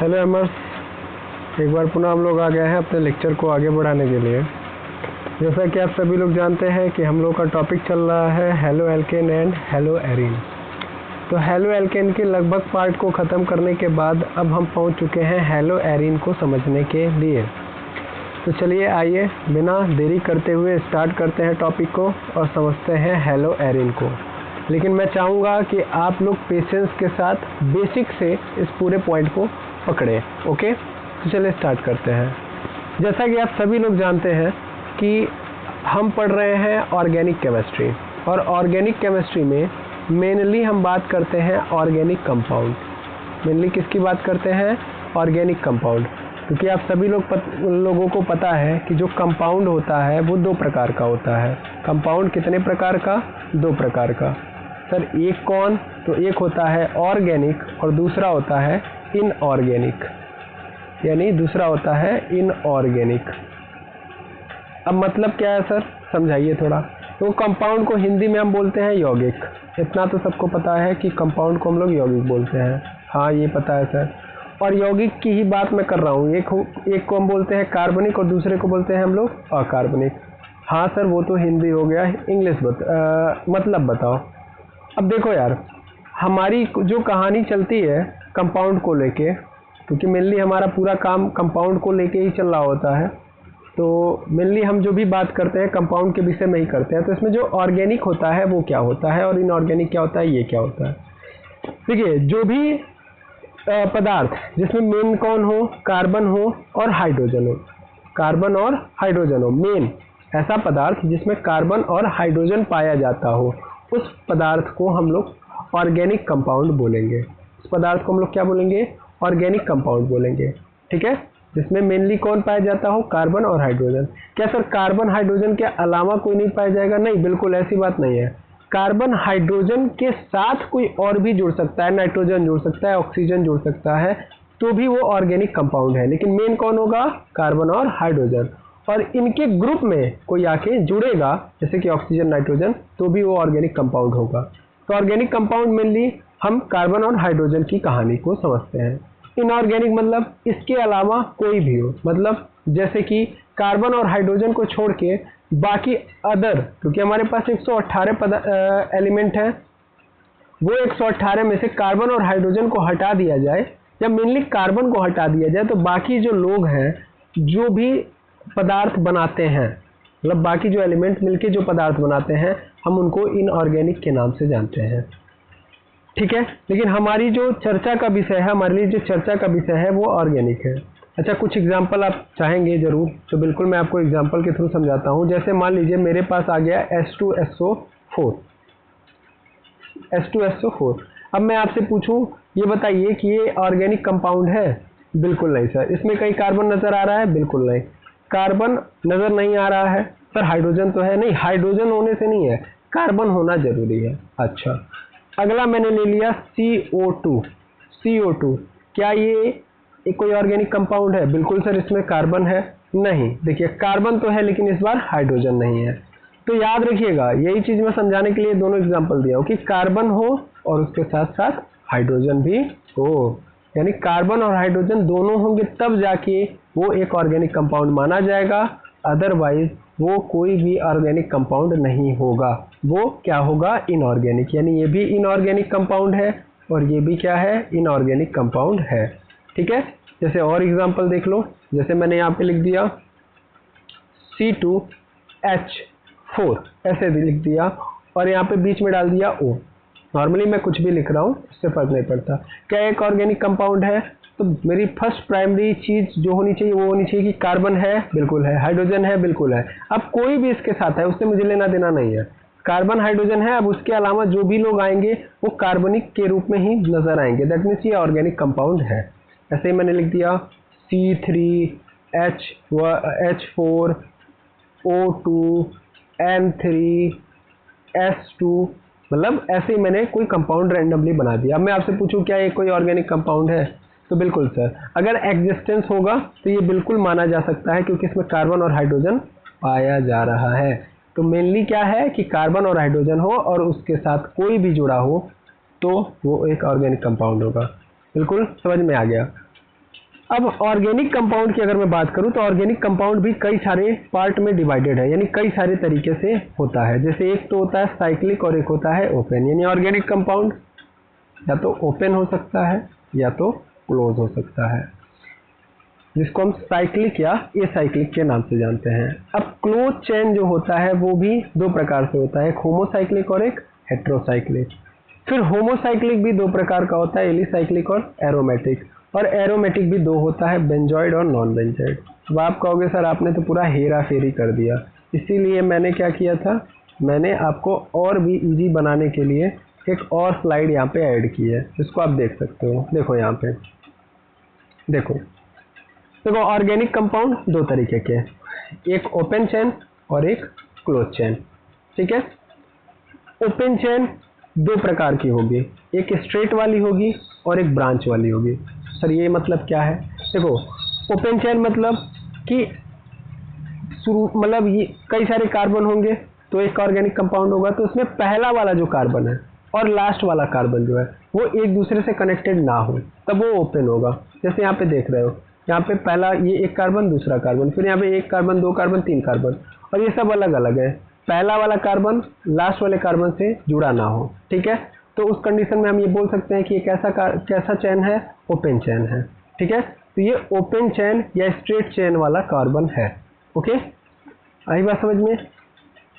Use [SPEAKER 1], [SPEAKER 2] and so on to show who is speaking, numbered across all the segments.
[SPEAKER 1] Hello एमर्स, एक बार पुनः हम लोग आ गए हैं अपने लेक्चर को आगे बढ़ाने के लिए। जैसा कि आप सभी लोग जानते हैं कि हम लोग का टॉपिक चल रहा है halo alkane and hello arene. तो हेलो एल्केन के लगभग पार्ट को ख़त्म करने के बाद अब हम पहुंच चुके हैं हेलो एरीन को समझने के लिए। तो चलिए आइए बिना देरी करते हुए स्टार्ट करते हैं टॉपिक को और समझते हैं हेलो एरीन को। लेकिन मैं चाहूँगा कि आप लोग पेशेंस के साथ बेसिक से इस पूरे पॉइंट को पकड़ें। ओके, तो चलिए स्टार्ट करते हैं। जैसा कि आप सभी लोग जानते हैं कि हम पढ़ रहे हैं ऑर्गेनिक केमिस्ट्री, और ऑर्गेनिक केमिस्ट्री में मेनली हम बात करते हैं ऑर्गेनिक कंपाउंड। मेनली किसकी बात करते हैं? Organic compound. क्योंकि आप सभी लोगों को पता है कि जो कंपाउंड होता है वो दो प्रकार का होता है। कंपाउंड कितने प्रकार का? दो प्रकार का। सर एक कौन? तो एक होता है ऑर्गेनिक और दूसरा होता है इनऑर्गेनिक, यानी दूसरा होता है इनऑर्गेनिक। अब मतलब क्या है सर, समझाइए थोड़ा। तो कंपाउंड को हिंदी में हम बोलते हैं यौगिक। इतना तो सबको पता है कि कंपाउंड को हम लोग यौगिक बोलते हैं। हाँ, ये पता है सर। और यौगिक की ही बात मैं कर रहा हूँ। एक को हम बोलते हैं कार्बनिक और दूसरे को बोलते हैं हम लोग अकार्बनिक। हाँ सर, वो तो हिंदी हो गया। इंग्लिश मतलब बताओ। अब देखो यार, हमारी जो कहानी चलती है कंपाउंड को लेके, क्योंकि मेनली हमारा पूरा काम कंपाउंड को लेके ही चल रहा होता है, तो मेनली हम जो भी बात करते हैं कंपाउंड के विषय में ही करते हैं। तो इसमें जो ऑर्गेनिक होता है वो क्या होता है और इनऑर्गेनिक क्या होता है, ये क्या होता है। देखिए, जो भी पदार्थ जिसमें मेन कौन हो, कार्बन हो और हाइड्रोजन हो, कार्बन और हाइड्रोजन हो, मेन ऐसा पदार्थ जिसमें कार्बन और हाइड्रोजन पाया जाता हो, उस पदार्थ को हम लोग ऑर्गेनिक कंपाउंड बोलेंगे। उस पदार्थ को हम लोग क्या बोलेंगे? ऑर्गेनिक कंपाउंड बोलेंगे। ठीक है, जिसमें मेनली कौन पाया जाता हो? कार्बन और हाइड्रोजन। क्या सर कार्बन हाइड्रोजन के अलावा कोई नहीं पाया जाएगा? नहीं, बिल्कुल ऐसी बात नहीं है। कार्बन हाइड्रोजन के साथ कोई और भी जुड़ सकता है, नाइट्रोजन जुड़ सकता है, ऑक्सीजन जुड़ सकता है, तो भी वो ऑर्गेनिक कंपाउंड है। लेकिन मेन कौन होगा? कार्बन और हाइड्रोजन। और इनके ग्रुप में कोई आके जुड़ेगा, जैसे कि ऑक्सीजन, नाइट्रोजन, तो भी वो ऑर्गेनिक कंपाउंड होगा। तो ऑर्गेनिक कंपाउंड मेनली हम कार्बन और हाइड्रोजन की कहानी को समझते हैं। इनऑर्गेनिक मतलब इसके अलावा कोई भी हो, मतलब जैसे कि कार्बन और हाइड्रोजन को छोड़ के बाकी अदर, क्योंकि हमारे पास 118 एलिमेंट है, वो 118 में से कार्बन और हाइड्रोजन को हटा दिया जाए या मेनली कार्बन को हटा दिया जाए, तो बाकी जो लोग हैं जो भी पदार्थ बनाते हैं, मतलब बाकी जो एलिमेंट मिलके जो पदार्थ बनाते हैं, हम उनको इनऑर्गेनिक के नाम से जानते हैं। ठीक है, लेकिन हमारी जो चर्चा का विषय है, हमारे लिए जो चर्चा का विषय है वो ऑर्गेनिक है। अच्छा, कुछ एग्जाम्पल आप चाहेंगे जरूर, तो बिल्कुल मैं आपको एग्जाम्पल के थ्रू समझाता हूँ। जैसे मान लीजिए मेरे पास आ गया H2SO4। H2SO4। अब मैं आपसे पूछूं, ये बताइए कि ये ऑर्गेनिक कंपाउंड है? बिल्कुल नहीं सर। इसमें कहीं कार्बन नजर आ रहा है? बिल्कुल नहीं, कार्बन नजर नहीं आ रहा है। सर हाइड्रोजन तो है? नहीं, हाइड्रोजन होने से नहीं है, कार्बन होना जरूरी है। अच्छा, अगला मैंने ले लिया CO2। CO2 क्या ये कोई ऑर्गेनिक कंपाउंड है? बिल्कुल सर, इसमें कार्बन है? नहीं। देखिए, कार्बन तो है लेकिन इस बार हाइड्रोजन नहीं है। तो याद रखिएगा, यही चीज मैं समझाने के लिए दोनों एग्जांपल दिया हूं कि कार्बन हो और उसके साथ साथ हाइड्रोजन भी हो, यानी कार्बन और हाइड्रोजन दोनों होंगे तब जाके वो एक ऑर्गेनिक कंपाउंड माना जाएगा। अदरवाइज वो कोई भी ऑर्गेनिक कंपाउंड नहीं होगा। वो क्या होगा? इनऑर्गेनिक। यानी ये भी इनऑर्गेनिक कंपाउंड है और ये भी क्या है? इनऑर्गेनिक कंपाउंड है। ठीक है, जैसे और एग्जांपल देख लो। जैसे मैंने यहाँ पे लिख दिया C2H4, ऐसे भी लिख दिया और यहाँ पे बीच में डाल दिया O। नॉर्मली मैं कुछ भी लिख रहा हूँ, इससे फर्क नहीं पड़ता। क्या एक ऑर्गेनिक कंपाउंड है? तो मेरी फर्स्ट प्राइमरी चीज जो होनी चाहिए वो होनी चाहिए कि कार्बन है? बिल्कुल है। हाइड्रोजन है? बिल्कुल है। अब कोई भी इसके साथ है, उससे मुझे लेना देना नहीं है। कार्बन हाइड्रोजन है, अब उसके अलावा जो भी लोग आएंगे वो कार्बनिक के रूप में ही नजर आएंगे। दैट मीन्स ये ऑर्गेनिक कंपाउंड है। ऐसे ही मैंने लिख दिया C3H4 O2 N3 S2, मतलब ऐसे ही मैंने कोई कंपाउंड रैंडमली बना दिया। अब मैं आपसे पूछूं क्या ये कोई ऑर्गेनिक कंपाउंड है? तो बिल्कुल सर, अगर एग्जिस्टेंस होगा तो ये बिल्कुल माना जा सकता है, क्योंकि इसमें कार्बन और हाइड्रोजन पाया जा रहा है। तो मेनली क्या है कि कार्बन और हाइड्रोजन हो और उसके साथ कोई भी जुड़ा हो तो वो एक ऑर्गेनिक कंपाउंड होगा। बिल्कुल समझ में आ गया। अब ऑर्गेनिक कंपाउंड की अगर मैं बात करूं तो ऑर्गेनिक कंपाउंड भी कई सारे पार्ट में डिवाइडेड है, यानी कई सारे तरीके से होता है। जैसे एक तो होता है साइक्लिक और एक होता है ओपन, यानी ऑर्गेनिक कंपाउंड या तो ओपन हो सकता है या तो क्लोज हो सकता है, जिसको हम साइक्लिक या एसाइक्लिक के नाम से जानते हैं। अब क्लोज चेन जो होता है वो भी दो प्रकार से होता है, एक होमोसाइक्लिक और एक हेट्रोसाइक्लिक। फिर होमोसाइक्लिक भी दो प्रकार का होता है, एलिसाइक्लिक और एरोमेटिक। और एरोमेटिक भी दो होता है, बेंजॉइड और नॉन बेंजॉइड। अब आप कहोगे सर आपने तो पूरा हेरा फेरी कर दिया, इसीलिए मैंने क्या किया था, मैंने आपको और भी इजी बनाने के लिए एक और स्लाइड यहाँ पे ऐड की है, जिसको आप देख सकते हो। देखो यहाँ पे देखो ऑर्गेनिक कंपाउंड दो तरीके के, एक ओपन चेन और एक क्लोज चेन। ठीक है, ओपन चेन दो प्रकार की होगी, एक स्ट्रेट वाली होगी और एक ब्रांच वाली होगी। सर ये मतलब क्या है? देखो ओपन चेन मतलब कि मतलब ये कई सारे कार्बन होंगे तो एक ऑर्गेनिक कंपाउंड होगा, तो उसमें पहला वाला जो कार्बन है और लास्ट वाला कार्बन जो है वो एक दूसरे से कनेक्टेड ना हो, तब वो ओपन होगा। जैसे यहाँ पे देख रहे हो, यहाँ पे पहला ये एक कार्बन, दूसरा कार्बन, फिर यहाँ पे एक कार्बन, दो कार्बन, तीन कार्बन, और ये सब अलग अलग है। पहला वाला कार्बन लास्ट वाले कार्बन से जुड़ा ना हो। ठीक है, तो उस कंडीशन में हम ये बोल सकते हैं कि ये कैसा चेन है? ओपन चेन है। ठीक है, तो ये ओपन चेन या स्ट्रेट चेन वाला कार्बन है। ओके, आई बात समझ में?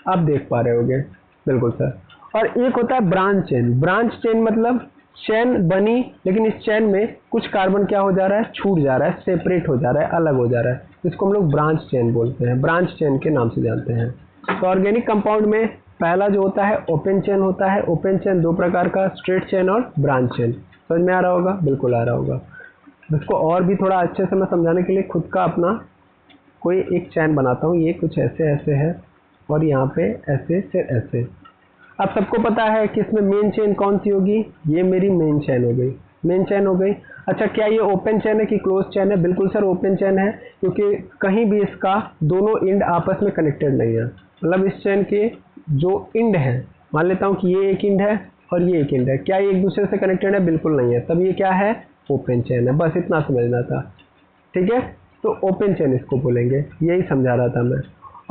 [SPEAKER 1] आप देख पा रहे होगे, बिल्कुल सर। और एक होता है ब्रांच चेन। ब्रांच चेन मतलब चेन बनी लेकिन इस चेन में कुछ कार्बन क्या हो जा रहा है? छूट जा रहा है, सेपरेट हो जा रहा है, अलग हो जा रहा है, जिसको हम लोग ब्रांच चेन बोलते हैं, ब्रांच चेन के नाम से जानते हैं। तो ऑर्गेनिक कंपाउंड में पहला जो होता है ओपन चेन होता है। ओपन चेन दो प्रकार का, स्ट्रेट चेन और ब्रांच चेन। समझ में आ रहा होगा? बिल्कुल आ रहा होगा। इसको और भी थोड़ा अच्छे से मैं समझाने के लिए खुद का अपना कोई एक चैन बनाता हूँ। ये कुछ ऐसे ऐसे है और यहाँ पे ऐसे से ऐसे। अब सबको पता है कि इसमें मेन चेन कौन सी होगी? ये मेरी मेन चेन हो गई, मेन चेन हो गई। अच्छा, क्या ये ओपन चेन है कि क्लोज चेन है? बिल्कुल सर ओपन चेन है, क्योंकि कहीं भी इसका दोनों इंड आपस में कनेक्टेड नहीं है। मतलब इस चेन के जो इंड है, मान लेता हूँ कि ये एक इंड है और ये एक इंड है, क्या ये एक दूसरे से कनेक्टेड है? बिल्कुल नहीं है, तब ये क्या है? ओपन चेन है। बस इतना समझना था। ठीक है, तो ओपन चेन इसको बोलेंगे, यही समझा रहा था मैं।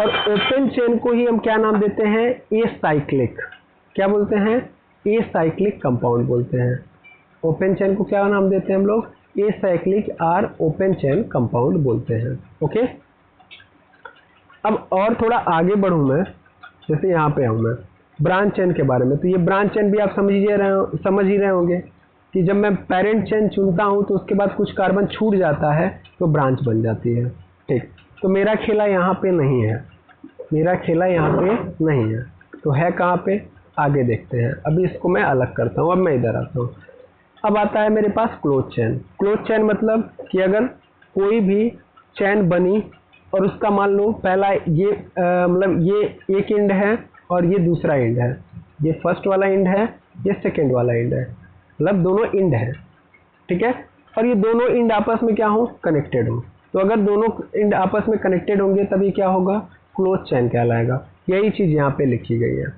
[SPEAKER 1] और ओपन चेन को ही हम क्या नाम देते हैं? एसाइक्लिक। क्या बोलते हैं? एसाइक्लिक कंपाउंड बोलते हैं। ओपन चेन को क्या नाम देते हैं हम लोग? एसाइक्लिक और ओपन चेन कंपाउंड बोलते हैं। ओके, अब और थोड़ा आगे बढ़ूं मैं, जैसे यहाँ पे हूं मैं ब्रांच चेन के बारे में। तो ये ब्रांच चेन भी आप समझ ही रहे होंगे कि जब मैं पेरेंट चेन चुनता हूं तो उसके बाद कुछ कार्बन छूट जाता है तो ब्रांच बन जाती है। ठीक, तो मेरा खेला यहाँ पे नहीं है, मेरा खेला यहाँ पे नहीं है, तो है कहाँ पे? आगे देखते हैं। अभी इसको मैं अलग करता हूँ, अब मैं इधर आता हूँ। अब आता है मेरे पास क्लोज चेन। क्लोज चेन मतलब कि अगर कोई भी चेन बनी और उसका मान लो पहला ये मतलब ये एक इंड है और ये दूसरा इंड है, ये फर्स्ट वाला इंड है, ये सेकेंड वाला इंड है, मतलब दोनों इंड है। ठीक है, और ये दोनों इंड आपस में क्या हो? कनेक्टेड हो। तो अगर दोनों इंड आपस में कनेक्टेड होंगे तभी क्या होगा? क्लोज चेन कहलाएगा। यही चीज यहाँ पे लिखी गई है।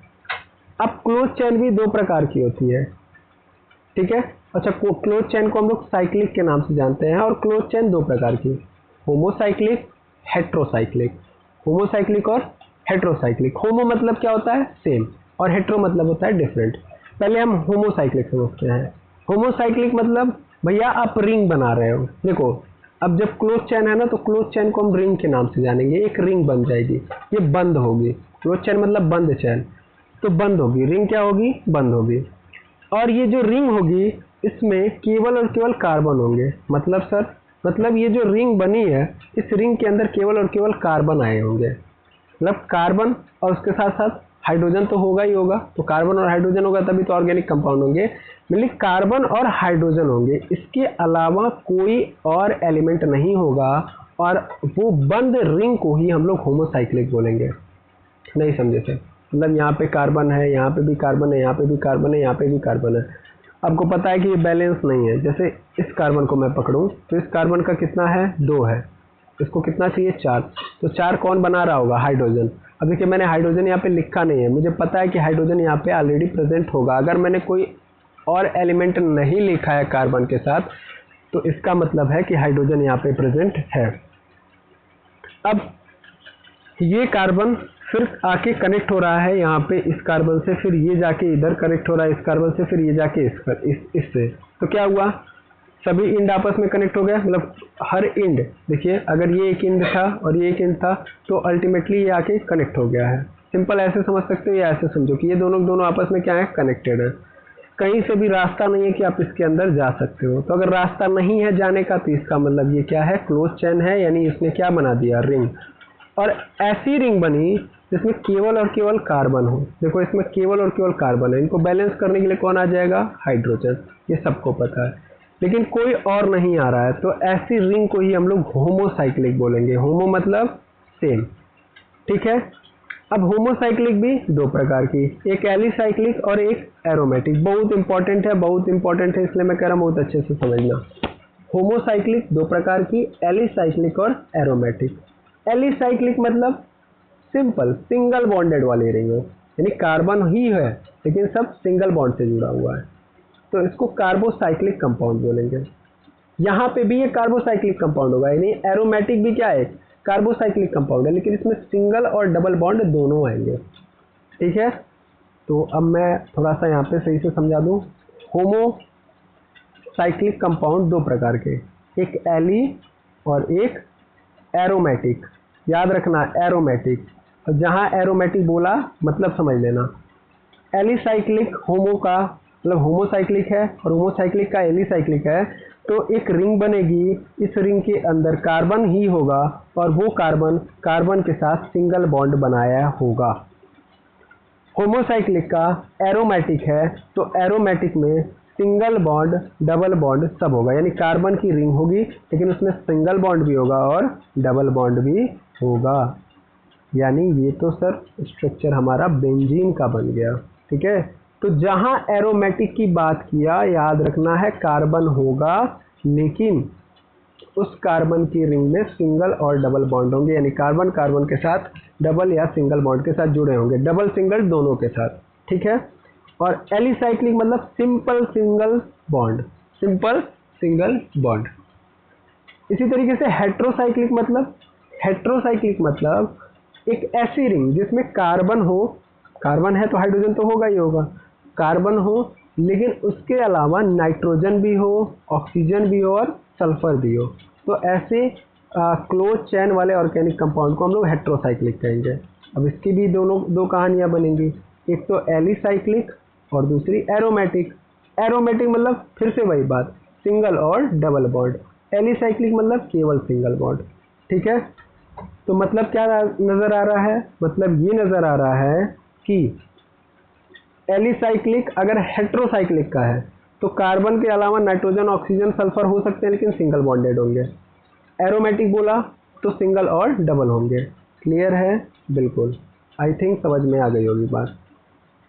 [SPEAKER 1] अब क्लोज चेन भी दो प्रकार की होती है। ठीक है, अच्छा, क्लोज चेन को हम लोग साइक्लिक के नाम से जानते हैं। और क्लोज चेन दो प्रकार की, होमोसाइक्लिक, हेट्रोसाइक्लिक। होमोसाइक्लिक और हेट्रोसाइक्लिक। होमो मतलब क्या होता है? सेम, और हेट्रो मतलब होता है डिफरेंट। पहले हम होमोसाइक्लिक समझते हैं। होमोसाइक्लिक मतलब भैया आप रिंग बना रहे हो। देखो, अब जब क्लोज चेन है ना, तो क्लोज चेन को हम रिंग के नाम से जानेंगे। एक रिंग बन जाएगी, ये बंद होगी। क्लोज चेन मतलब बंद चेन, तो बंद होगी। रिंग क्या होगी? बंद होगी। और ये जो रिंग होगी इसमें केवल और केवल कार्बन होंगे। मतलब सर, मतलब ये जो रिंग बनी है, इस रिंग के अंदर केवल और केवल कार्बन आए होंगे। मतलब कार्बन और उसके साथ साथ हाइड्रोजन तो होगा ही होगा, तो कार्बन और हाइड्रोजन होगा तभी तो ऑर्गेनिक कंपाउंड होंगे। मतलब कार्बन और हाइड्रोजन होंगे, इसके अलावा कोई और एलिमेंट नहीं होगा, और वो बंद रिंग को ही हम लोग होमोसाइक्लिक बोलेंगे। नहीं समझे थे? मतलब यहाँ पे कार्बन है, यहाँ पे भी कार्बन है, यहाँ पे भी कार्बन है, यहाँ पे भी कार्बन है। आपको पता है कि ये बैलेंस नहीं है। जैसे इस कार्बन को मैं पकड़ूं तो इस कार्बन का कितना है? 2 है, इसको कितना चाहिए? 4। तो 4 कौन बना रहा होगा? हाइड्रोजन। अब देखिए, मैंने हाइड्रोजन यहाँ पे लिखा नहीं है, मुझे पता है कि हाइड्रोजन यहाँ पे ऑलरेडी प्रेजेंट होगा। अगर मैंने कोई और एलिमेंट नहीं लिखा है कार्बन के साथ, तो इसका मतलब है कि हाइड्रोजन यहाँ पे प्रेजेंट है। अब ये कार्बन फिर आके कनेक्ट हो रहा है यहाँ पे इस कार्बन से, फिर ये जाके इधर कनेक्ट हो रहा है इस कार्बन से, फिर ये जाके इससे। तो क्या हुआ, सभी इंड आपस में कनेक्ट हो गया, मतलब हर इंड, देखिए अगर ये एक इंड था और ये एक इंड था तो अल्टीमेटली ये आके कनेक्ट हो गया है। सिंपल ऐसे समझ सकते हो या ऐसे समझो कि ये दोनों आपस में क्या है, कनेक्टेड है। कहीं से भी रास्ता नहीं है कि आप इसके अंदर जा सकते हो। तो अगर रास्ता नहीं है जाने का तो इसका मतलब ये क्या है, क्लोज चेन है, यानी इसने क्या बना दिया, रिंग। और ऐसी रिंग बनी जिसमें केवल और केवल कार्बन हो। देखो इसमें केवल और केवल कार्बन है, इनको बैलेंस करने के लिए कौन आ जाएगा, हाइड्रोजन, ये सबको पता है, लेकिन कोई और नहीं आ रहा है। तो ऐसी रिंग को ही हम लोग होमोसाइक्लिक बोलेंगे। होमो मतलब सेम, ठीक है। अब होमोसाइक्लिक भी दो प्रकार की, एक एलिसाइक्लिक और एक एरोमेटिक। बहुत इंपॉर्टेंट है, बहुत इंपॉर्टेंट है, इसलिए मैं कह रहा हूँ बहुत अच्छे से समझना। होमोसाइक्लिक दो प्रकार की, एलिसाइक्लिक और एरोमेटिक। एलिसाइक्लिक मतलब सिंपल सिंगल बॉन्डेड वाली रिंग हो, यानी कार्बन ही है लेकिन सब सिंगल बॉन्ड से जुड़ा हुआ है, तो इसको कार्बोसाइक्लिक कंपाउंड बोलेंगे। यहाँ पे भी ये कार्बोसाइक्लिक कंपाउंड होगा, यानी एरोमेटिक भी क्या है, कार्बोसाइक्लिक कंपाउंड है, लेकिन इसमें सिंगल और डबल बॉन्ड दोनों आएंगे, ठीक है। तो अब मैं थोड़ा सा यहाँ पे सही से समझा दूँ। होमोसाइक्लिक कंपाउंड दो प्रकार के, एक एली और एक एरोमेटिक। याद रखना एरोमेटिक, और जहाँ एरोमेटिक बोला मतलब समझ लेना। एलिसाइक्लिक होमो का मतलब होमोसाइक्लिक है और होमोसाइक्लिक का एलिसाइक्लिक है। तो एक रिंग बनेगी, इस रिंग के अंदर कार्बन ही होगा और वो कार्बन कार्बन के साथ सिंगल बॉन्ड बनाया होगा। होमोसाइक्लिक का एरोमेटिक है, तो एरोमेटिक में सिंगल बॉन्ड डबल बॉन्ड सब होगा, यानी कार्बन की रिंग होगी लेकिन उसमें सिंगल बॉन्ड भी होगा और डबल बॉन्ड भी होगा। यानी ये तो सर स्ट्रक्चर हमारा बेंजीन का बन गया, ठीक है। तो जहां एरोमेटिक की बात किया, याद रखना है कार्बन होगा लेकिन उस कार्बन की रिंग में सिंगल और डबल बॉन्ड होंगे, यानी कार्बन कार्बन के साथ डबल या सिंगल बॉन्ड के साथ जुड़े होंगे, डबल सिंगल दोनों के साथ, ठीक है। और एलिसाइक्लिक मतलब simple single bond, simple single bond. इसी तरीके से हेट्रोसाइक्लिक मतलब एक ऐसी रिंग जिसमें कार्बन हो, कार्बन है तो हाइड्रोजन तो होगा ही होगा, कार्बन हो लेकिन उसके अलावा नाइट्रोजन भी हो, ऑक्सीजन भी हो और सल्फर भी हो। तो ऐसे क्लोज चैन वाले ऑर्गेनिक कंपाउंड को हम लोग हेट्रोसाइक्लिक कहेंगे। अब इसकी भी दो कहानियां बनेंगी, एक तो एलिसाइक्लिक और दूसरी एरोमेटिक। एरोमेटिक मतलब फिर से वही बात, सिंगल और डबल बॉन्ड। एलिसाइक्लिक मतलब केवल सिंगल बॉन्ड, ठीक है। तो मतलब क्या नजर आ रहा है, मतलब ये नजर आ रहा है कि एलिसाइक्लिक अगर हेट्रोसाइक्लिक का है तो कार्बन के अलावा नाइट्रोजन ऑक्सीजन सल्फर हो सकते हैं लेकिन सिंगल बॉन्डेड होंगे। एरोमेटिक बोला तो सिंगल और डबल होंगे। क्लियर है, बिल्कुल, आई थिंक समझ में आ गई होगी बात।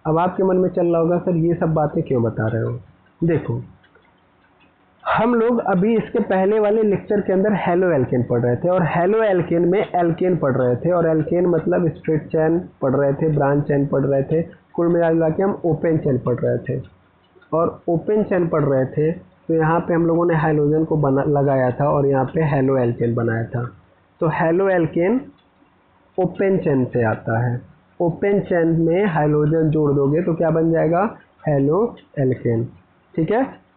[SPEAKER 1] अब आपके मन में चल रहा होगा सर ये सब बातें क्यों बता रहे हो। देखो हम लोग अभी इसके पहले वाले लेक्चर के अंदर हेलो एल्केन पढ़ रहे थे और हेलो एल्केन में एल्केन पढ़ रहे थे, और एल्केन मतलब स्ट्रेट चेन पढ़ रहे थे, ब्रांच चेन पढ़ रहे थे, कुल मिला के हम ओपन चेन पढ़ रहे थे। और ओपन चेन पढ़ रहे थे तो यहाँ पे हम लोगों ने हाइड्रोजन को लगाया था और यहाँ पे हेलो एल्केन बनाया था। तो हेलो एल्केन ओपन चेन से आता है, ओपन चेन में हाइड्रोजन जोड़ दोगे तो क्या बन जाएगा, हेलो एल्केन, ठीक है।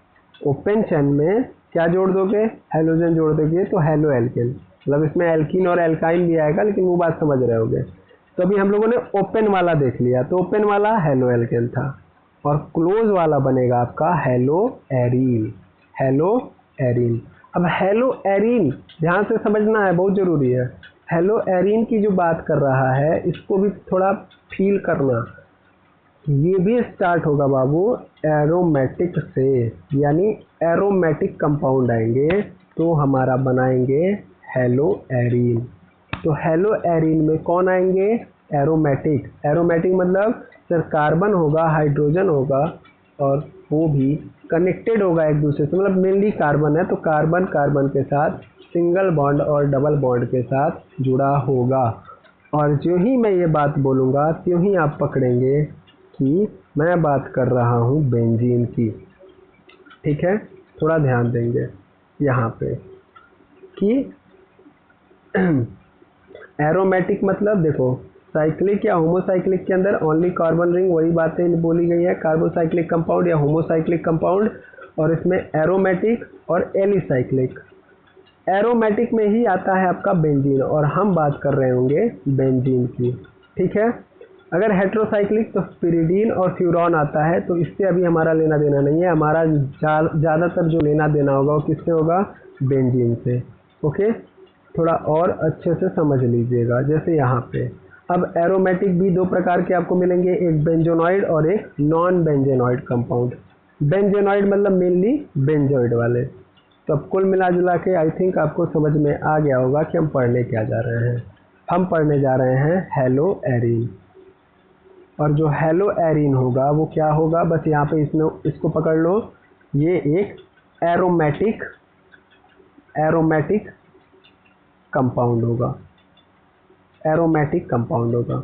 [SPEAKER 1] ओपन चेन में क्या जोड़ दोगे, हाइड्रोजन जोड़ दोगे तो हेलो एल्केन, मतलब इसमें एल्कीन और एल्काइन भी आएगा लेकिन वो बात समझ रहे होगे। तो अभी हम लोगों ने ओपन वाला देख लिया, तो ओपन वाला हेलो एल्केन था और क्लोज वाला बनेगा आपका हेलो एरीन, हेलो एरीन। अब हेलो एरीन ध्यान से समझना है, बहुत जरूरी है। हेलो एरीन की जो बात कर रहा है इसको भी थोड़ा फील करना, ये भी स्टार्ट होगा बाबू एरोमेटिक से, यानी एरोमेटिक कंपाउंड आएंगे तो हमारा बनाएंगे हेलो एरीन। तो हेलो एरीन में कौन आएंगे, एरोमेटिक। एरोमेटिक मतलब सर कार्बन होगा, हाइड्रोजन होगा और वो भी कनेक्टेड होगा एक दूसरे से, मतलब मेनली कार्बन है तो कार्बन कार्बन के साथ सिंगल बॉन्ड और डबल बॉन्ड के साथ जुड़ा होगा। और जो ही मैं ये बात बोलूँगा त्यों ही आप पकड़ेंगे कि मैं बात कर रहा हूँ बेंजीन की, ठीक है। थोड़ा ध्यान देंगे। यहाँ पे कि एरोमेटिक मतलब देखो साइक्लिक या होमोसाइक्लिक के अंदर ओनली कार्बन रिंग, वही बातें बोली गई है, कार्बोसाइक्लिक कंपाउंड या होमोसाइक्लिक कंपाउंड, और इसमें एरोमेटिक और एलिसाइक्लिक। एरोमेटिक में ही आता है आपका बेंजीन, और हम बात कर रहे होंगे बेंजीन की, ठीक है। अगर हेट्रोसाइक्लिक तो पिरिडीन और फ्यूरॉन आता है, तो इससे अभी हमारा लेना देना नहीं है, हमारा ज़्यादातर जो लेना देना होगा वो किससे होगा, बेंजीन से। ओके, थोड़ा और अच्छे से समझ लीजिएगा। जैसे यहाँ पे अब एरोमेटिक भी दो प्रकार के आपको मिलेंगे, एक बेंजोनॉइड और एक नॉन बेंजेनॉइड कंपाउंड। बेंजेनॉइड मतलब मेनली बेंजोइड वाले। तो अब कुल मिला जुला के आई थिंक आपको समझ में आ गया होगा कि हम पढ़ने क्या जा रहे हैं। हम पढ़ने जा रहे हैं हेलो एरीन, और जो हेलो एरीन होगा वो क्या होगा, बस यहाँ पे इसको पकड़ लो, ये एक एरोमेटिक कंपाउंड होगा। एरोमेटिक कंपाउंड होगा,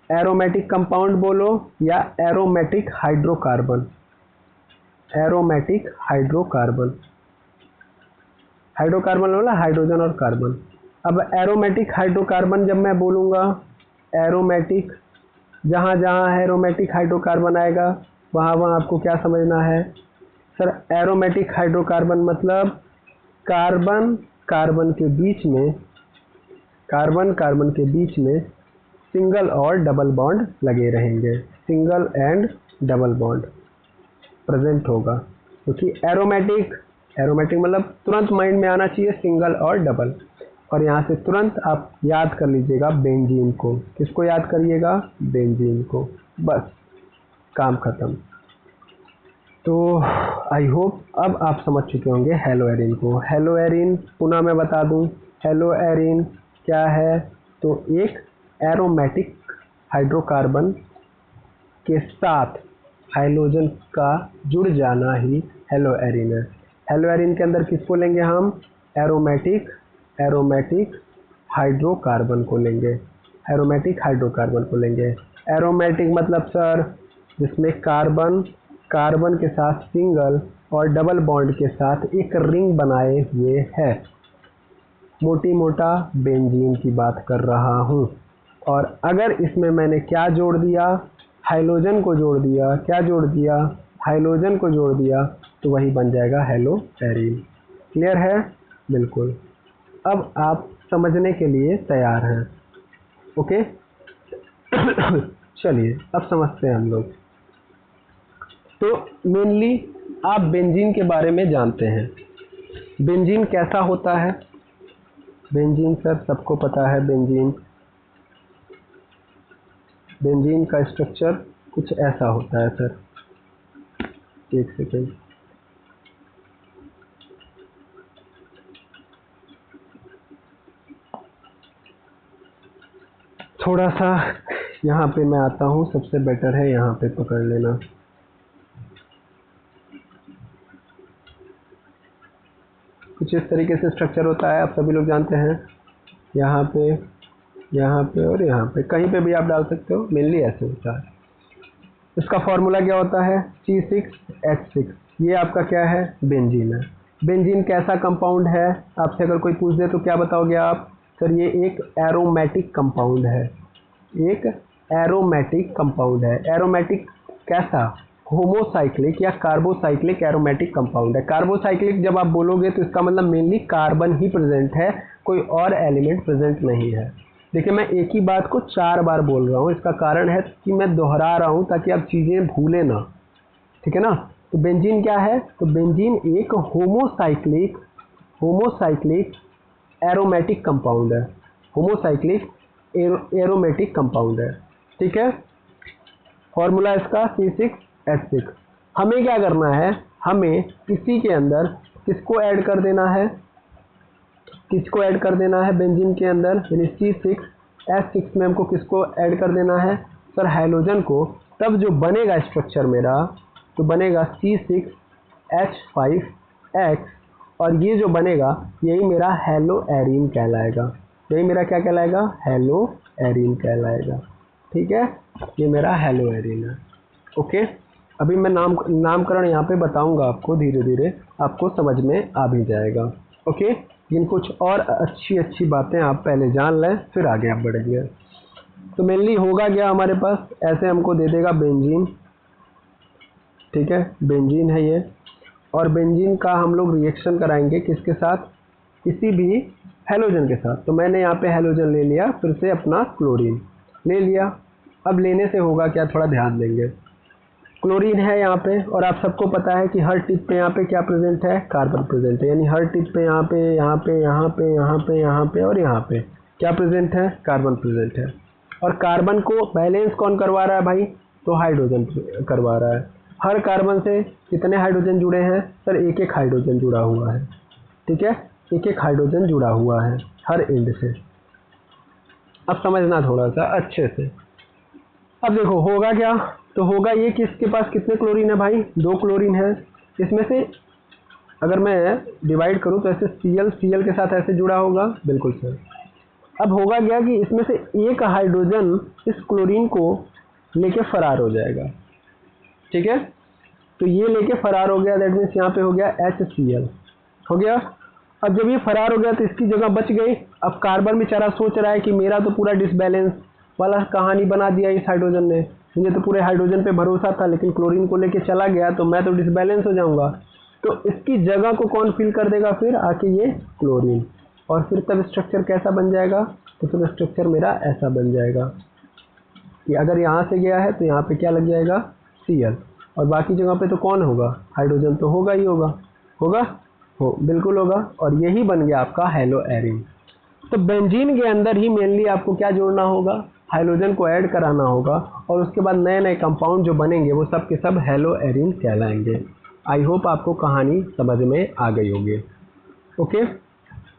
[SPEAKER 1] एरोमेटिक कंपाउंड बोलो या aromatic hydrocarbon. Aromatic hydrocarbon, hydrocarbon बोला हाइड्रोजन और कार्बन। अब एरोमेटिक हाइड्रोकार्बन जब मैं बोलूँगा, एरोमेटिक जहाँ जहाँ एरोमेटिक हाइड्रोकार्बन आएगा वहाँ वहाँ आपको क्या समझना है सर। एरोमेटिक हाइड्रोकार्बन मतलब कार्बन कार्बन के बीच में सिंगल और डबल बॉन्ड लगे रहेंगे, single and double bond present होगा। क्योंकि एरोमेटिक मतलब तुरंत माइंड में आना चाहिए सिंगल और डबल, और यहाँ से तुरंत आप याद कर लीजिएगा बेंजीन को। किसको याद करिएगा, बेंजीन को, बस काम खत्म। तो आई होप अब आप समझ चुके होंगे हेलो एरीन को। हेलो एरीन पुनः मैं बता दूं, हेलो एरीन क्या है, तो एक एरोमेटिक हाइड्रोकार्बन के साथ हाइड्रोजन का जुड़ जाना ही हेलो एरीन है। हेलो एरीन के अंदर किसको लेंगे हम, एरोमेटिक हाइड्रोकार्बन को लेंगे, एरोमेटिक हाइड्रोकार्बन को लेंगे। एरोमेटिक मतलब सर जिसमें कार्बन के साथ सिंगल और डबल बॉन्ड के साथ एक रिंग बनाए हुए है। मोटी मोटा बेंजीन की बात कर रहा हूँ। और अगर इसमें मैंने क्या जोड़ दिया, हाइड्रोजन को जोड़ दिया, क्या जोड़ दिया, हाइड्रोजन को जोड़ दिया, तो वही बन जाएगा हेलो एरीन। क्लियर है, बिल्कुल। अब आप समझने के लिए तैयार हैं, ओके। चलिए अब समझते हैं हम लोग। तो मेनली आप बेंजीन के बारे में जानते हैं, बेंजीन कैसा होता है। बेंजीन सर सबको पता है, बेंजीन का स्ट्रक्चर कुछ ऐसा होता है सर। एक सेकेंड, थोड़ा सा यहाँ पे मैं आता हूँ, सबसे बेटर है यहाँ पे पकड़ लेना। कुछ इस तरीके से स्ट्रक्चर होता है, आप सभी लोग जानते हैं। यहाँ पे और यहाँ पे कहीं पे भी आप डाल सकते हो, मेनली ऐसे होता है। इसका फॉर्मूला क्या होता है, C6H6। ये आपका क्या है, बेंजीन है। बेंजीन कैसा कंपाउंड है, आपसे अगर कोई पूछ दे तो क्या बताओगे आप, सर ये एक एरोमेटिक कंपाउंड है, एक एरोमेटिक कंपाउंड है। एरोमेटिक कैसा, होमोसाइक्लिक या कार्बोसाइक्लिक एरोमेटिक कंपाउंड है। कार्बोसाइक्लिक जब आप बोलोगे तो इसका मतलब मेनली कार्बन ही प्रेजेंट है, कोई और एलिमेंट प्रेजेंट नहीं है। देखिए मैं एक ही बात को 4 बार बोल रहा हूँ, इसका कारण है कि मैं दोहरा रहा हूँ ताकि आप चीज़ें भूलें ना, ठीक है ना। तो बेंजीन क्या है, तो बेंजीन एक होमोसाइक्लिक एरोमेटिक कंपाउंड है, होमोसाइक्लिक एरोमेटिक कंपाउंड है, ठीक है। फॉर्मूला इसका C6H6। हमें क्या करना है, हमें इसी के अंदर किसको ऐड कर देना है, बेंजीन के अंदर, यानी C6H6 में हमको किसको ऐड कर देना है सर, हाइड्रोजन को। तब जो बनेगा स्ट्रक्चर मेरा, तो बनेगा C6H5X, और ये जो बनेगा यही मेरा हेलो एरीन कहलाएगा। यही मेरा क्या कहलाएगा, हेलो एरीन कहलाएगा, ठीक है। ये मेरा हेलो एरीन है, ओके। अभी मैं नामकरण यहाँ पे बताऊंगा आपको धीरे धीरे, आपको समझ में आ भी जाएगा। ओके, लेकिन कुछ और अच्छी बातें आप पहले जान लें, फिर आगे आप बढ़ेंगे। तो मेनली होगा क्या हमारे पास, ऐसे हमको दे देगा बेंजीन, ठीक है, बेंजीन है ये, और बेंजीन का हम लोग रिएक्शन कराएंगे किसके साथ, किसी भी हैलोजन के साथ। तो मैंने यहाँ पे हैलोजन ले लिया, फिर से अपना क्लोरीन ले लिया। अब लेने से होगा क्या, थोड़ा ध्यान देंगे। क्लोरीन है यहाँ पे, और आप सबको पता है कि हर टिप पे यहाँ पे क्या प्रेजेंट है, कार्बन प्रेजेंट है। यानी हर टिप पे यहाँ पे यहाँ पे यहाँ पे यहाँ पे यहाँ पे और यहाँ पे क्या प्रेजेंट है, कार्बन प्रेजेंट है। और कार्बन को बैलेंस कौन करवा रहा है भाई, तो हाइड्रोजन करवा रहा है। हर कार्बन से कितने हाइड्रोजन जुड़े हैं सर, एक एक हाइड्रोजन जुड़ा हुआ है, ठीक है, एक एक हाइड्रोजन जुड़ा हुआ है हर एंड से। अब समझना थोड़ा सा अच्छे से। अब देखो होगा क्या, तो होगा ये कि इसके पास कितने क्लोरीन है भाई, 2 क्लोरीन है। इसमें से अगर मैं डिवाइड करूं तो ऐसे Cl के साथ ऐसे जुड़ा होगा, बिल्कुल सर। अब होगा क्या कि इसमें से एक हाइड्रोजन इस क्लोरीन को लेके फरार हो जाएगा, ठीक है। तो ये लेके फरार हो गया, दैट मीन्स यहाँ पे हो गया HCl हो गया। अब जब ये फरार हो गया तो इसकी जगह बच गई। अब कार्बन बेचारा सोच रहा है कि मेरा तो पूरा डिसबैलेंस वाला कहानी बना दिया इस हाइड्रोजन ने, मुझे तो पूरे हाइड्रोजन पे भरोसा था, लेकिन क्लोरीन को लेके चला गया तो मैं तो डिसबैलेंस हो जाऊंगा। तो इसकी जगह को कौन फिल कर देगा फिर आके, ये क्लोरीन। और फिर तब स्ट्रक्चर कैसा बन जाएगा, तो फिर स्ट्रक्चर मेरा ऐसा बन जाएगा कि अगर यहाँ से गया है तो यहाँ पे क्या लग जाएगा, Cl, और बाकी जगह पे तो कौन होगा, हाइड्रोजन तो होगा ही होगा, होगा हो बिल्कुल होगा। और यही बन गया आपका हैलो एरिन। तो बेंजीन के अंदर ही मेनली आपको क्या जोड़ना होगा, हाइड्रोजन को ऐड कराना होगा, और उसके बाद नए नए कंपाउंड जो बनेंगे वो सब के सब हैलो एरिन कहलाएंगे। आई होप आपको कहानी समझ में आ गई होगी। ओके,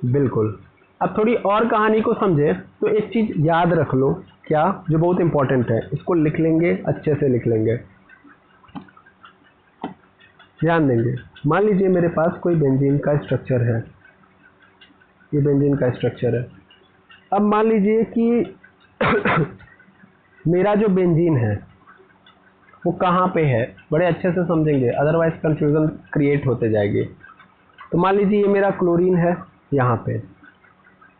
[SPEAKER 1] बिल्कुल। अब थोड़ी और कहानी को समझे तो एक चीज़ याद रख लो, क्या, जो बहुत इंपॉर्टेंट है, इसको लिख लेंगे, अच्छे से लिख लेंगे, ध्यान देंगे। मान लीजिए मेरे पास कोई बेंजीन का स्ट्रक्चर है, ये बेंजीन का स्ट्रक्चर है। अब मान लीजिए कि मेरा जो बेंजीन है वो कहाँ पे है, बड़े अच्छे से समझेंगे, अदरवाइज कंफ्यूजन क्रिएट होते जाएगी। तो मान लीजिए ये मेरा क्लोरीन है यहाँ पे,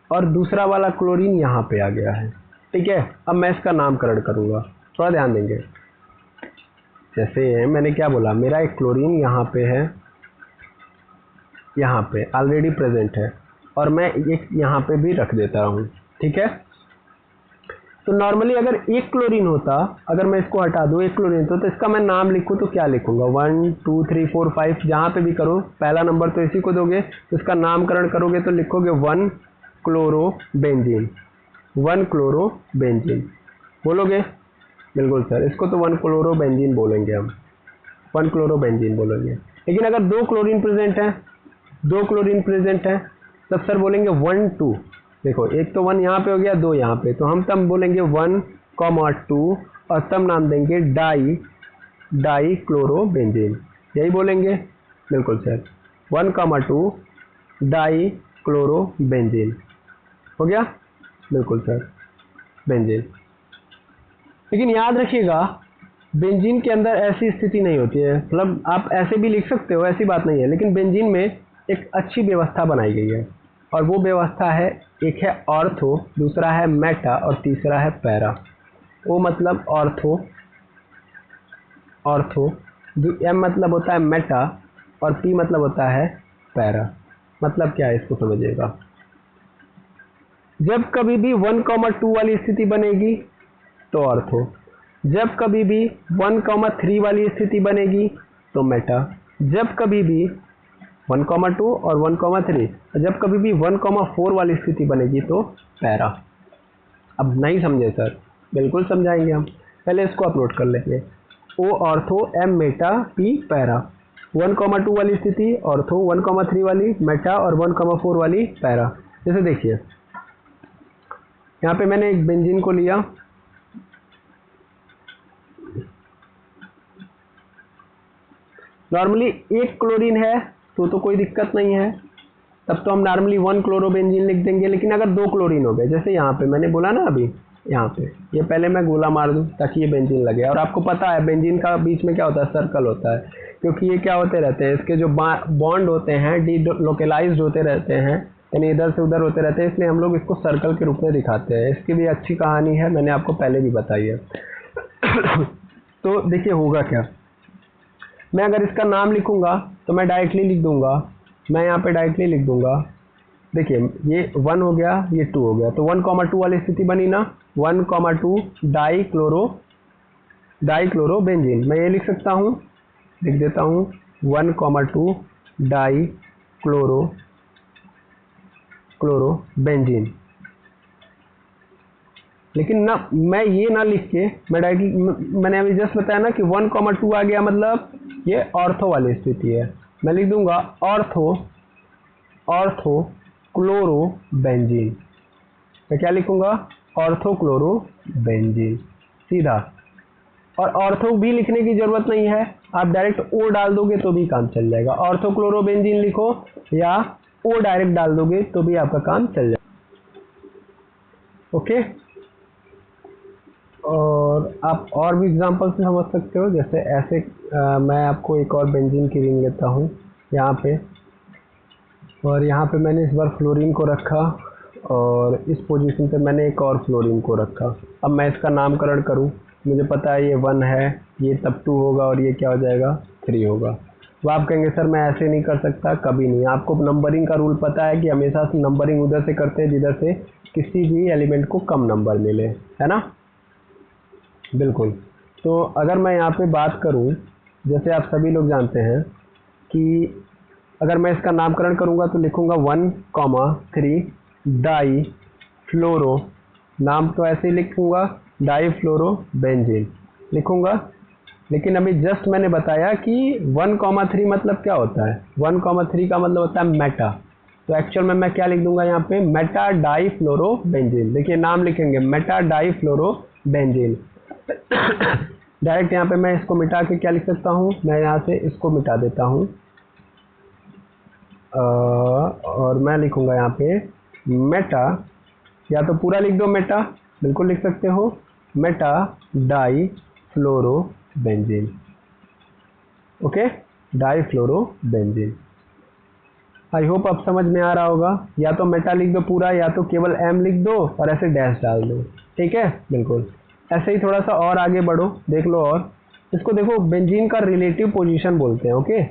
[SPEAKER 1] और दूसरा वाला क्लोरीन यहाँ पे आ गया है, ठीक है। अब मैं इसका नामकरण करूँगा, थोड़ा ध्यान देंगे। जैसे मैंने क्या बोला, मेरा एक क्लोरीन यहाँ पे है, यहाँ पे ऑलरेडी प्रेजेंट है, और मैं एक यहाँ पे भी रख देता हूँ, ठीक है। तो नॉर्मली अगर एक क्लोरीन होता, अगर मैं इसको हटा दूँ, एक क्लोरीन तो इसका मैं नाम लिखूँ तो क्या लिखूँगा, 1 2 3 4 5 जहाँ पे भी करो, पहला नंबर तो इसी को दोगे, तो इसका नामकरण करोगे तो लिखोगे 1 क्लोरोबेंजीन, 1 क्लोरोबेंजीन बोलोगे, बिल्कुल सर, इसको तो 1 क्लोरोबेंजीन बोलेंगे हम, 1 क्लोरोबेंजीन बोलेंगे। लेकिन अगर 2 क्लोरीन प्रेजेंट है, 2 क्लोरीन प्रेजेंट है, तब सर बोलेंगे 1 2, देखो एक तो 1 यहाँ पे हो गया, 2 यहाँ पे, तो हम तब बोलेंगे 1, 2 और तब नाम देंगे डाई क्लोरोबेंजीन, यही बोलेंगे, बिल्कुल सर, 1, 2 डाई क्लोरोबेंजीन हो गया, बिल्कुल सर, बेंजीन। लेकिन याद रखिएगा बेंजीन के अंदर ऐसी स्थिति नहीं होती है, मतलब आप ऐसे भी लिख सकते हो, ऐसी बात नहीं है, लेकिन बेंजीन में एक अच्छी व्यवस्था बनाई गई है, और वो व्यवस्था है, एक है ऑर्थो, दूसरा है मेटा, और तीसरा है पैरा। वो मतलब ऑर्थो, एम मतलब होता है मेटा, और पी मतलब होता है पैरा। मतलब क्या है इसको समझिएगा, जब कभी भी 1, 2 वाली स्थिति बनेगी तो ऑर्थो, जब कभी भी 1, 3 वाली स्थिति बनेगी तो मेटा, जब कभी भी 1, 2 और 1, 3, जब कभी भी 1, 4 वाली स्थिति बनेगी तो पैरा। अब नहीं समझे सर, बिल्कुल समझाएंगे हम, पहले इसको अपलोड कर लेंगे। O ortho, M meta, P para. 1, 2 वाली स्थिति ऑर्थो, 1, 3 वाली मेटा, और 1, 4 वाली पैरा। जैसे देखिए यहाँ पे मैंने एक बेंजीन को लिया, नॉर्मली एक क्लोरीन है तो कोई दिक्कत नहीं है, तब तो हम नॉर्मली 1 क्लोरोबेंजीन लिख देंगे। लेकिन अगर 2 क्लोरीन हो गए, जैसे यहाँ पे मैंने बोला ना अभी यहाँ पे, ये पहले मैं गोला मार दूँ ताकि ये बेंजीन लगे। और आपको पता है बेंजीन का बीच में क्या होता है, सर्कल होता है, क्योंकि ये क्या होते रहते हैं, इसके जो बॉन्ड होते हैं डीलोकेलाइज्ड होते रहते हैं, यानी इधर से उधर होते रहते हैं, इसलिए हम लोग इसको सर्कल के रूप में दिखाते हैं। इसकी भी अच्छी कहानी है, मैंने आपको पहले भी बताई है। तो देखिए होगा क्या, मैं अगर इसका नाम लिखूंगा तो मैं डायरेक्टली लिख दूंगा, मैं यहाँ पे डायरेक्टली लिख दूंगा। देखिए ये 1 हो गया, ये 2 हो गया, तो 1,2 वाली स्थिति बनी ना, 1,2 डाइक्लोरोबेंजीन। मैं ये लिख सकता हूँ, लिख देता हूँ 1,2 डाइक्लोरोबेंजीन। लेकिन ना मैं ये ना लिख के मैं डायरेक्टली, मैंने अभी जस्ट बताया ना कि 1,2 आ गया मतलब ये ऑर्थो वाली स्थिति है। मैं लिख दूंगा ऑर्थो क्लोरोबेंजीन। मैं क्या लिखूंगा, ऑर्थो क्लोरोबेंजीन, सीधा। और ऑर्थो भी लिखने की जरूरत नहीं है, आप डायरेक्ट ओ डाल दोगे तो भी काम चल जाएगा। ऑर्थो क्लोरोबेंजीन लिखो या ओ डायरेक्ट डाल दोगे तो भी आपका काम चल जाएगा। ओके, और आप और भी एग्जांपल से समझ सकते हो, जैसे ऐसे मैं आपको एक और बेंजीन की रिंग लेता हूँ यहाँ पे, और यहाँ पे मैंने इस बार फ्लोरीन को रखा और इस पोजीशन पे मैंने एक और फ्लोरीन को रखा। अब मैं इसका नामकरण करूँ, मुझे पता है ये 1 है, ये तब 2 होगा और ये क्या हो जाएगा 3 होगा। वो आप कहेंगे सर मैं ऐसे नहीं कर सकता, कभी नहीं। आपको नंबरिंग का रूल पता है कि हमेशा नंबरिंग उधर से करते हैं जिधर से किसी भी एलिमेंट को कम नंबर मिले, है ना, बिल्कुल। तो अगर मैं यहाँ पे बात करूँ, जैसे आप सभी लोग जानते हैं कि अगर मैं इसका नामकरण करूँगा तो लिखूँगा 1,3 डाई फ्लोरो, नाम तो ऐसे ही लिखूँगा डाई फ्लोरोबेंजीन लिखूँगा। लेकिन अभी जस्ट मैंने बताया कि 1,3 मतलब क्या होता है, 1,3 का मतलब होता है मेटा। तो एक्चुअल में मैं क्या लिख दूंगा यहाँ पे, मेटा डाई फ्लोरोबेंजीन। देखिए नाम लिखेंगे मेटा डाई फ्लोरोबेंजीन। डायरेक्ट यहाँ पे मैं इसको मिटा के क्या लिख सकता हूँ, मैं यहाँ से इसको मिटा देता हूँ और मैं लिखूंगा यहाँ पे मेटा, या तो पूरा लिख दो मेटा, बिल्कुल लिख सकते हो, meta difluorobenzene. Okay, difluorobenzene. I hope अब समझ में आ रहा होगा। या तो मेटा लिख दो पूरा, या तो केवल एम लिख दो और ऐसे डैश डाल दो, ठीक है, बिल्कुल। ऐसे ही थोड़ा सा और आगे बढ़ो, देख लो। और इसको देखो बेंजीन का रिलेटिव पोजीशन बोलते हैं। ओके,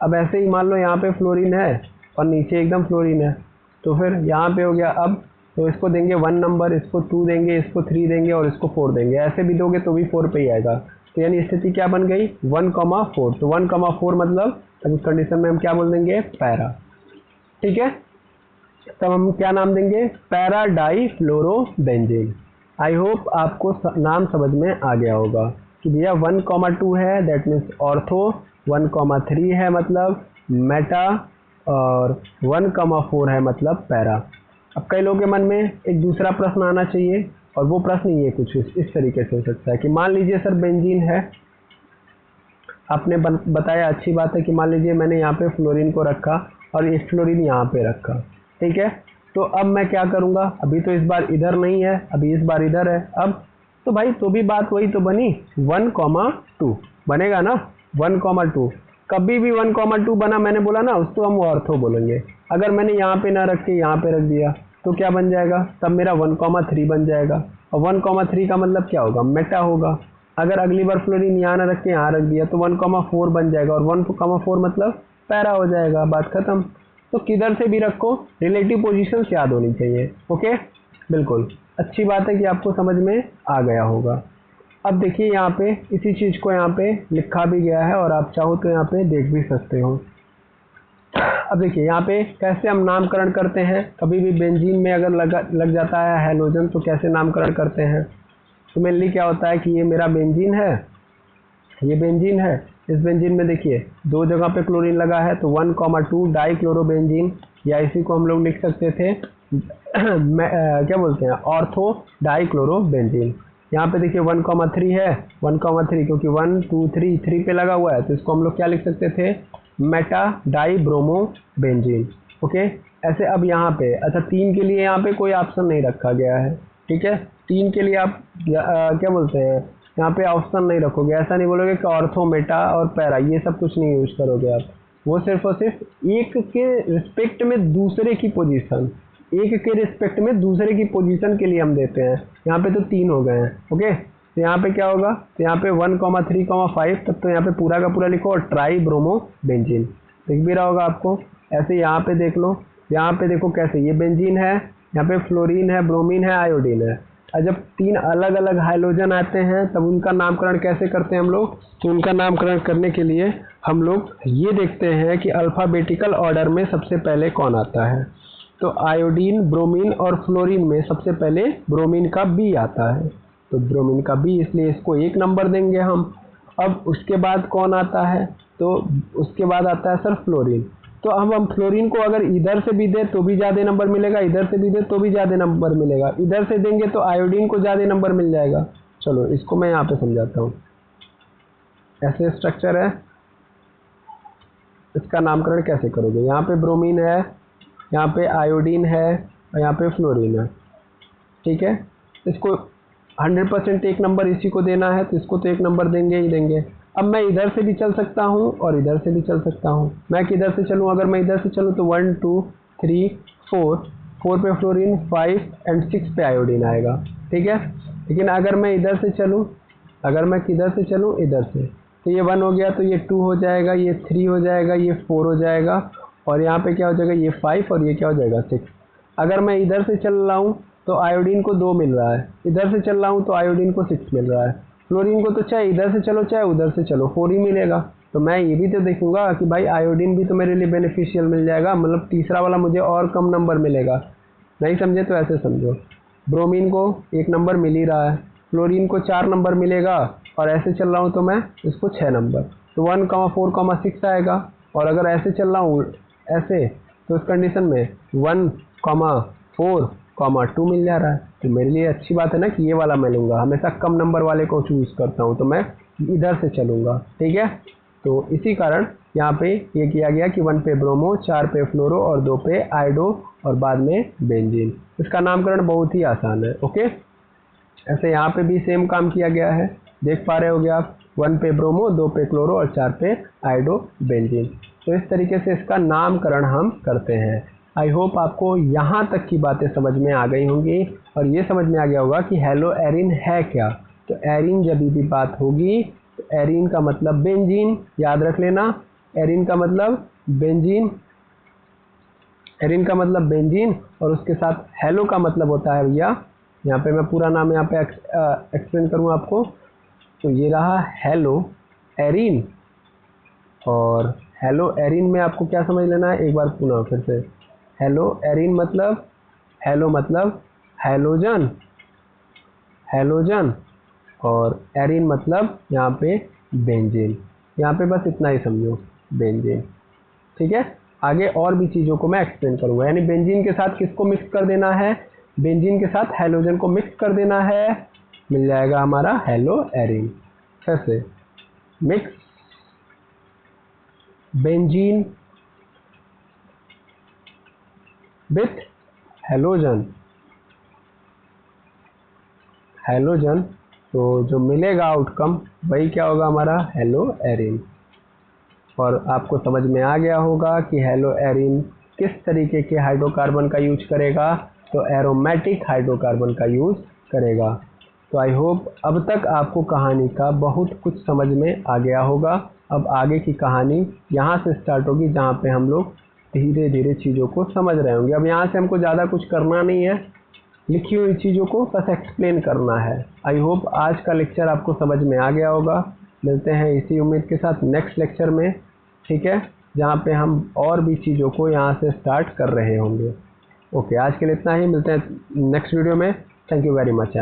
[SPEAKER 1] अब ऐसे ही मान लो यहाँ पे फ्लोरीन है और नीचे एकदम फ्लोरीन है, तो फिर यहाँ पे हो गया। अब तो इसको देंगे 1 नंबर, इसको 2 देंगे, इसको 3 देंगे और इसको 4 देंगे। ऐसे भी दोगे तो भी 4 पे ही आएगा। तो यानी स्थिति क्या बन गई, 1,4। तो 1,4 मतलब अब इस कंडीशन में हम क्या बोल देंगे, पैरा, ठीक है। तब हम क्या नाम देंगे, para difluorobenzene. I hope आपको नाम समझ में आ गया होगा कि भैया 1,2 है दैट मीन्स ऑर्थो, 1,3 है मतलब मेटा, और 1,4 है मतलब पैरा। अब कई लोगों के मन में एक दूसरा प्रश्न आना चाहिए, और वो प्रश्न ये कुछ इस तरीके से हो सकता है कि मान लीजिए सर बेंजीन है, आपने बताया, अच्छी बात है कि मान लीजिए मैंने यहाँ पे फ्लोरीन को रखा और इस फ्लोरीन यहाँ पे रखा, ठीक है। तो अब मैं क्या करूँगा, अभी तो इस बार इधर नहीं है, अभी इस बार इधर है। अब तो भाई तो भी बात वही तो बनी, 1,2 बनेगा ना, 1,2। कभी भी 1,2 बना, मैंने बोला ना, उसको हम ऑर्थो बोलेंगे। अगर मैंने यहाँ पे ना रख के यहाँ पे रख दिया तो क्या बन जाएगा, तब मेरा 1,3 बन जाएगा। और 1,3 का मतलब क्या होगा, मेटा होगा। अगर अगली बार फ्लोरीन यहाँ ना रख के यहाँ रख दिया तो 1,4 बन जाएगा, और 1,4 मतलब पैरा हो जाएगा, बात खत्म। तो किधर से भी रखो, रिलेटिव पोजीशंस याद होनी चाहिए। ओके, बिल्कुल, अच्छी बात है कि आपको समझ में आ गया होगा। अब देखिए यहाँ पे इसी चीज़ को यहाँ पे लिखा भी गया है, और आप चाहो तो यहाँ पे देख भी सकते हो। अब देखिए यहाँ पे कैसे हम नामकरण करते हैं। कभी भी बेंजीन में अगर लग जाता है हैलोजन तो कैसे नामकरण करते हैं। तो मेनली क्या होता है कि ये मेरा बेंजीन है, ये बेंजीन है। इस बेंजीन में देखिए 2 जगह पे क्लोरीन लगा है, तो 1,2 डाई क्लोरोबेंजीन, या इसी को हम लोग लिख सकते थे क्या बोलते हैं, ऑर्थो डाई क्लोरोबेंजीन। यहाँ पे देखिए 1,3 है, 1,3 क्योंकि 1 2 3 पे लगा हुआ है, तो इसको हम लोग क्या लिख सकते थे, मेटा डाई ब्रोमोबेंजीन। ओके, ऐसे अब यहाँ पे अच्छा 3 के लिए यहाँ पे कोई ऑप्शन नहीं रखा गया है, ठीक है। 3 के लिए आप क्या बोलते हैं, यहाँ पे ऑप्शन नहीं रखोगे, ऐसा नहीं बोलोगे कि ऑर्थो, मेटा और पैरा, ये सब कुछ नहीं यूज करोगे आप। वो सिर्फ और सिर्फ एक के रिस्पेक्ट में दूसरे की पोजीशन, एक के रिस्पेक्ट में दूसरे की पोजीशन के लिए हम देते हैं। यहाँ पे तो 3 हो गए हैं। ओके, तो यहाँ पे क्या होगा, तो यहाँ पे 1, 3, 5, तब तो यहाँ पे पूरा का पूरा लिखो और ट्राई ब्रोमो बेंजीन दिख भी रहा होगा आपको। ऐसे यहाँ पे देख लो, यहाँ पे देखो कैसे, ये बेंजीन है, यहाँ पे फ्लोरीन है, ब्रोमीन है, आयोडीन है। और जब 3 अलग अलग हाइड्रोजन आते हैं तब उनका नामकरण कैसे करते हैं हम लोग, तो उनका नामकरण करने के लिए हम लोग ये देखते हैं कि अल्फ़ाबेटिकल ऑर्डर में सबसे पहले कौन आता है। तो आयोडीन, ब्रोमीन और फ्लोरीन में सबसे पहले ब्रोमीन का बी आता है, तो ब्रोमीन का बी, इसलिए इसको 1 नंबर देंगे हम। अब उसके बाद कौन आता है, तो उसके बाद आता है सर फ्लोरीन। तो अब हम फ्लोरीन को अगर इधर से भी दे तो भी ज़्यादा नंबर मिलेगा, इधर से भी दे तो भी ज़्यादा नंबर मिलेगा, इधर से देंगे तो आयोडीन को ज़्यादा नंबर मिल जाएगा। चलो इसको मैं यहाँ पे समझाता हूँ। ऐसे स्ट्रक्चर है, इसका नामकरण कैसे करोगे, यहाँ पे ब्रोमीन है, यहाँ पे आयोडीन है और यहाँ पे फ्लोरीन है। ठीक है, इसको 100% 1 नंबर इसी को देना है, तो इसको तो 1 नंबर देंगे ही देंगे। अब मैं इधर से भी चल सकता हूँ और इधर से भी चल सकता हूँ। मैं किधर से चलूँ, अगर मैं इधर से चलूँ तो 1, 2, 3, 4 पे फ्लोरीन, 5 और 6 पे आयोडीन आएगा। ठीक है, लेकिन अगर मैं इधर से चलूँ, अगर मैं किधर से चलूँ, इधर से, तो ये 1 हो गया, तो ये 2 हो जाएगा, ये 3 हो जाएगा, ये 4 हो जाएगा और यहाँ पे क्या हो जाएगा, ये 5 और ये क्या हो जाएगा 6। अगर मैं इधर से चल रहा हूँ तो आयोडीन को 2 मिल रहा है, इधर से चल रहा हूँ तो आयोडीन को 6 मिल रहा है। फ्लोरीन को तो चाहे इधर से चलो चाहे उधर से चलो 4 ही मिलेगा। तो मैं ये भी तो देखूंगा कि भाई आयोडीन भी तो मेरे लिए बेनिफिशियल मिल जाएगा, मतलब तीसरा वाला मुझे और कम नंबर मिलेगा। नहीं समझे तो ऐसे समझो, ब्रोमीन को 1 नंबर मिल ही रहा है, फ्लोरीन को 4 नंबर मिलेगा और ऐसे चल रहा हूँ तो मैं इसको 6 नंबर, तो 1, 4, 6 आएगा। और अगर ऐसे चल रहा हूँ ऐसे, तो इस कंडीशन में 1, 4, 2 मिल जा रहा है। तो मेरे लिए अच्छी बात है ना कि ये वाला मैं लूँगा, हमेशा कम नंबर वाले को चूज़ करता हूँ, तो मैं इधर से चलूँगा। ठीक है, तो इसी कारण यहाँ पे ये किया गया कि 1 पे ब्रोमो, 4 पे फ्लोरो और 2 पे आयोडो और बाद में बेंजीन। इसका नामकरण बहुत ही आसान है। ओके, ऐसे यहाँ पे भी सेम काम किया गया है, देख पा रहे होगे आप, 1 पे ब्रोमो, 2 पे क्लोरो और 4 पे आयोडो बेंजीन। तो इस तरीके से इसका नामकरण हम करते हैं। आई होप आपको यहाँ तक की बातें समझ में आ गई होंगी और ये समझ में आ गया होगा कि हेलो एरिन है क्या। तो एरिन जब भी बात होगी तो एरिन का मतलब बेंजीन, याद रख लेना, एरिन का मतलब बेंजीन, एरिन का मतलब बेंजीन और उसके साथ हेलो का मतलब होता है भैया, यहाँ पे मैं पूरा नाम यहाँ पे एक्सप्लेन करूँ आपको, तो ये रहा हेलो एरिन। और हेलो एरिन में आपको क्या समझ लेना है, एक बार पुनः फिर से, हेलो एरिन मतलब, हेलो मतलब हैलोजन, हैलोजन, और एरिन मतलब यहाँ पे बेंजीन। यहाँ पे बस इतना ही समझो, बेंजीन। ठीक है, आगे और भी चीज़ों को मैं एक्सप्लेन करूँगा, यानी बेंजीन के साथ किसको मिक्स कर देना है, बेंजीन के साथ हैलोजन को मिक्स कर देना है, मिल जाएगा हमारा हेलो एरिन। फिर से mix benzene with halogen, halogen, तो जो मिलेगा आउटकम वही क्या होगा हमारा हेलो एरिन। और आपको समझ में आ गया होगा कि हेलो एरिन किस तरीके के हाइड्रोकार्बन का यूज करेगा, तो एरोमेटिक हाइड्रोकार्बन का यूज करेगा। तो आई होप अब तक आपको कहानी का बहुत कुछ समझ में आ गया होगा। अब आगे की कहानी यहाँ से स्टार्ट होगी जहाँ पे हम लोग धीरे धीरे चीज़ों को समझ रहे होंगे। अब यहाँ से हमको ज़्यादा कुछ करना नहीं है, लिखी हुई चीज़ों को बस एक्सप्लेन करना है। आई होप आज का लेक्चर आपको समझ में आ गया होगा। मिलते हैं इसी उम्मीद के साथ नेक्स्ट लेक्चर में, ठीक है, जहाँ पे हम और भी चीज़ों को यहाँ से स्टार्ट कर रहे होंगे। ओके, आज के लिए इतना ही, मिलते हैं नेक्स्ट वीडियो में। Thank you very much.